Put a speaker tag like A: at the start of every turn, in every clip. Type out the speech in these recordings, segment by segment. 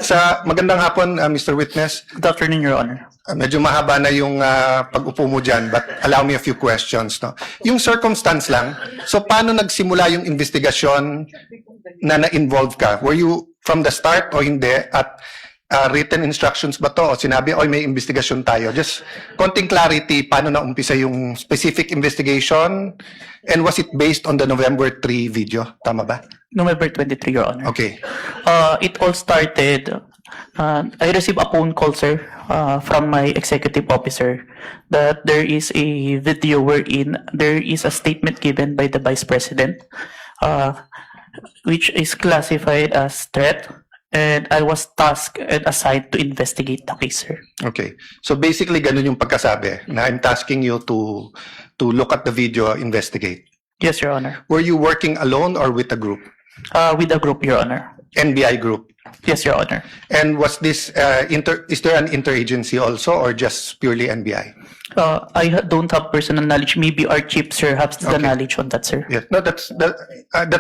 A: Sa magandang hapon, Mr. Witness.
B: Good afternoon, Your Honor.
A: Medyo mahaba na yung pag-upo mo dyan, but allow me a few questions. No? Yung circumstance lang, so paano nagsimula yung investigasyon na na-involve ka? Were you from the start o hindi? At written instructions ba to? O sinabi, oy, may investigasyon tayo? Just konting clarity, paano na-umpisa yung specific investigation? And was it based on the November 3 video? Tama ba?
B: November 23, Your Honor.
A: Okay.
B: It all started, I received a phone call, sir, from my executive officer that there is a video wherein there is a statement given by the Vice President, which is classified as threat, and I was tasked and assigned to investigate the case, sir.
A: Okay. So basically, ganun yung pagkasabi na I'm tasking you to look at the video, investigate.
B: Yes, Your Honor.
A: Were you working alone or with a group?
B: With a group, Your Honor.
A: NBI group.
B: Yes, Your Honor.
A: And was this, is there an interagency also or just purely NBI?
B: Don't have personal knowledge. Maybe our chief, sir, has the
A: Okay.
B: knowledge on that, sir.
A: Yes. No, that's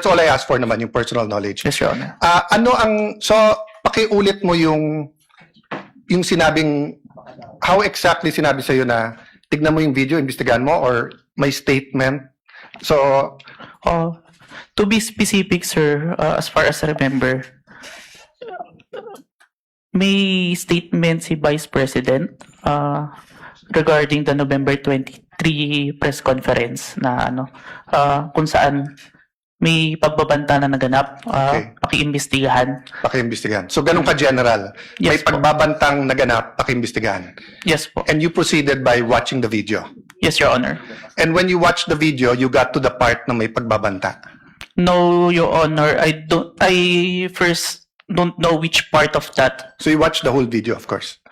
A: all I asked for naman, yung personal knowledge.
B: Yes, Your Honor.
A: So, pakiulit mo yung sinabing, how exactly sinabi sa'yo na tignan mo yung video, imbestigahan mo, or may statement? So,
B: To be specific, sir, as far as I remember, may statement si Vice President regarding the November 23 press conference na kung saan may pagbabanta na naganap,
A: Okay.
B: pakiimbestigahan.
A: pakiimbestigahan. So, ganun ka general. May
B: Yes po.
A: pagbabantang naganap, pakiimbestigahan.
B: Yes po.
A: And you proceeded by watching the video.
B: Yes, Your Honor.
A: And when you watched the video, you got to the part na may pagbabanta.
B: No, Your Honor, I first don't know which part of that.
A: So you watched the whole video, of course.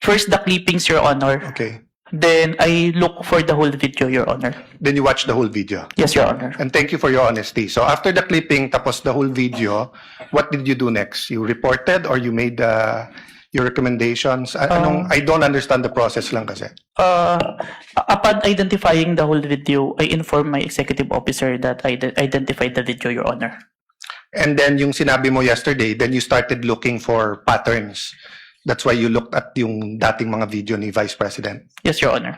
B: First, the clippings, Your Honor.
A: Okay.
B: Then, I look for the whole video, Your Honor.
A: Then you watched the whole video.
B: Yes, Your Honor.
A: And thank you for your honesty. So after the clipping, tapos the whole video, what did you do next? You reported or you made your recommendations? I don't understand the process lang kasi.
B: Upon identifying the whole video, I informed my executive officer that I identified the video, Your Honor.
A: And then yung sinabi mo yesterday, then you started looking for patterns. That's why you looked at yung dating mga video ni Vice President.
B: Yes, Your Honor.